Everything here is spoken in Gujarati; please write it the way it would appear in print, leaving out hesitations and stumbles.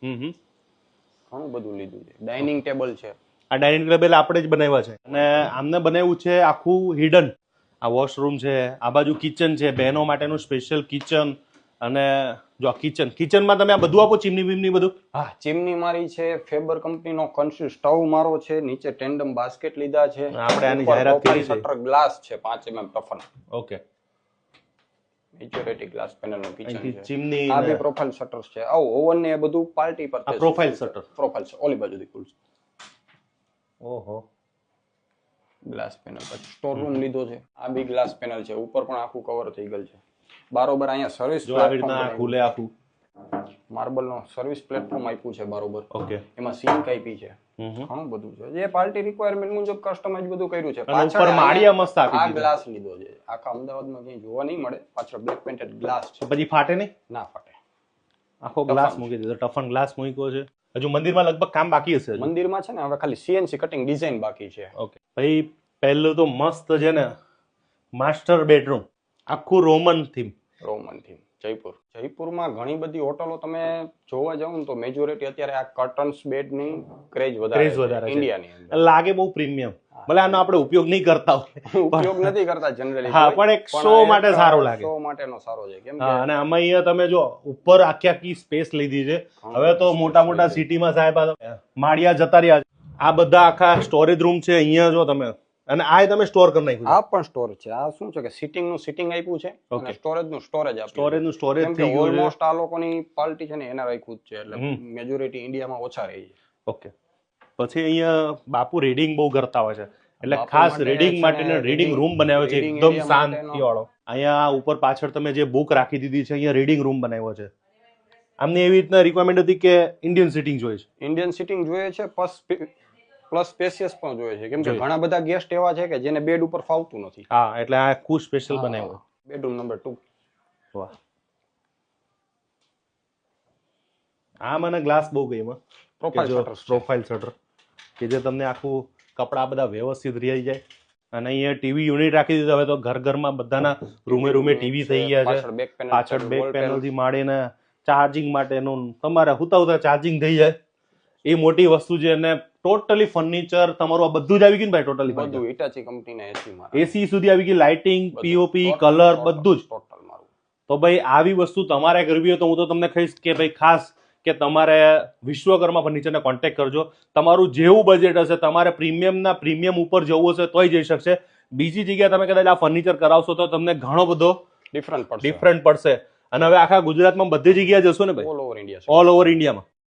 ઘણું બધું લીધું છે. ડાઇનિંગ ટેબલ છે. આ ડાઇનિંગ ટેબલ આપણે જ બનાવ્યા છે અને આમને બનાવ્યું છે આખું હિડન. આ વોશરૂમ છે, આ બાજુ કિચન છે, બહેનો માટેનું સ્પેશિયલ કિચન. અને જો આ કિચનમાં તમે આ બધું આપો, ચીમની બીમની બધું? હા, ચીમની મારી છે, ફેબર કંપનીનો કન્સ્યુ સ્ટવ મારો છે, નીચે ટેન્ડમ બાસ્કેટ લીધા છે. આપણે આની જાહેરાત કરી છે. શટર ગ્લાસ છે 5 mm toughen. Okay. Maturity glass પેનલનું કિચન છે. ચીમની આ બી પ્રોફાઇલ શટર્સ છે. આવ ઓવન ને એ બધું પાર્ટી પર. આ પ્રોફાઇલ શટર. પ્રોફાઇલ છે ઓલી બાજુથી ખુલશે. ઓહો. Glass panel. પછી સ્ટોર રૂમ લીધો છે. આ બી ગ્લાસ પેનલ છે. ઉપર પણ આખું કવર થઈ ગયેલ છે. બારોબર અહીંયા સર્વિસ પ્લેટફોર્મ ખુલે આખું. માર્બલ નો સર્વિસ પ્લેટફોર્મ આપ્યું છે બારોબર. ઓકે. એમાં સિંક આપી છે. ઘણું બધું છે. જે પાર્ટી રિક્વાયરમેન્ટ મુજબ કસ્ટમાઇઝ બધું કર્યું છે. પાછળ માળિયા મસ્ત આપી આ ગ્લાસ લીધો છે. આખા અમદાવાદમાં ક્યાંય જોવા નહીં મળે. પાછળ બ્લેક પેઇન્ટેડ ગ્લાસ છે. પછી ફાટે નહીં? ના ફાટે. આખો ગ્લાસ મૂકી દીધો, ટફન ગ્લાસ મૂક્યો છે. હજુ મંદિરમાં લગભગ કામ બાકી હશે. મંદિરમાં છે ને હવે ખાલી સીએનસી કટિંગ ડિઝાઇન બાકી છે. ઓકે. ભાઈ પહેલું તો મસ્ત છે ને માસ્ટર બેડરૂમ, આખું રોમન થીમ. જયપુરમાં ઘણી બધી હોટલો તમે જોવા જાવ ને તો મેજોરિટી અત્યારે આ કર્ટન્સ બેડ ની ક્રેઝ વધારે છે ઇન્ડિયાની અંદર. લાગે બહુ પ્રીમિયમ. ભલે આનો આપણે ઉપયોગ નહીં કરતા હોય, ઉપયોગ નથી કરતા જનરલી. હા, પણ એક શો માટે સારો લાગે. શો માટેનો સારો છે. કેમ કે અને આમાં અહીંયા તમે જો ઉપર આખી સ્પેસ લીધી છે. હવે તો મોટા મોટા સિટીમાં સાહેબ માળિયા જતા રહ્યા. આ બધા આખા સ્ટોરેજ રૂમ છે અહીંયા જો તમે. અને આ તમે સ્ટોર કરી નાખ્યું? આ પણ સ્ટોર છે. આ શું છે કે સિટિંગ નું સિટિંગ આપ્યું છે અને સ્ટોરેજ નું સ્ટોરેજ આપ્યું. સ્ટોરેજ નું સ્ટોરેજ થઈ ગયું. ઓલમોસ્ટ આ લોકોની પાર્ટી છે ને એના રાખ્યું જ છે. એટલે મેજોરિટી ઇન્ડિયામાં ઓછા રહી છે. ઓકે. પછી અહીંયા બાપુ રીડિંગ બહુ કરતા હોય છે એટલે ખાસ રીડિંગ માટે રીડિંગ રૂમ બનાવ્યો છે એકદમ શાંતિ વાળો. અહીંયા ઉપર પાછળ તમે જે બુક રાખી દીધી છે, અહીંયા રીડિંગ રૂમ બનાવ્યો છે. આમને એવી રીતના રિક્વાયરમેન્ટ હતી કે ઇન્ડિયન સિટિંગ જોઈએ છે? ઇન્ડિયન સિટિંગ જોઈએ છે પ્લસ સ્પેશિયસ પણ જોઈએ છે. કેમ કે ઘણા બધા ગેસ્ટ એવા છે કે જેને બેડ ઉપર ફાવતું નથી. હા, એટલે આ ખુશ સ્પેશિયલ બનાવ્યો. Bedroom number 2. વાહ. આ મને ગ્લાસ બહુ ગમ્યો. પ્રોફાઇલ શટર કે જે તમને આખું કપડા બધા વ્યવસ્થિત રહી જાય. અને અહીંયા ટીવી યુનિટ રાખી દીધું. હવે તો ઘરમાં બધાના રૂમે ટીવી થઈ ગયા છે. પાછળ બેક પેનલ થી માંડીને ચાર્જિંગ માટેનું તમારે હુતા ચાર્જિંગ થઈ જાય એ મોટી વસ્તુ છે. અને ટોટલી ફર્નિચર તમારું આ બધું જ આવી ગયું ભાઈ? ટોટલી બધું હિટાચી કંપનીના એસી માં. એસી સુધી આવી ગઈ, લાઇટિંગ, પીઓપી, કલર બધું જ ટોટલ મારું. તો ભાઈ આવી વસ્તુ તમારે કરવી હોય તો હું તો તમને કહીશ કે ભાઈ ખાસ કે તમારે વિશ્વકર્મા ફર્નિચરને કોન્ટેક્ટ કરજો. તમારું જેવું બજેટ હશે, તમારે પ્રીમિયમ ઉપર જવું હશે તોય જઈ શકશે. બીજી જગ્યાએ તમે કદાચ આ ફર્નિચર કરાવશો તો તમને ઘણો બધો ડિફરન્ટ પડશે. અને હવે આખા ગુજરાતમાં બધી જગ્યાએ જશો ને ભાઈ? All over India. All over ઇન્ડિયામાં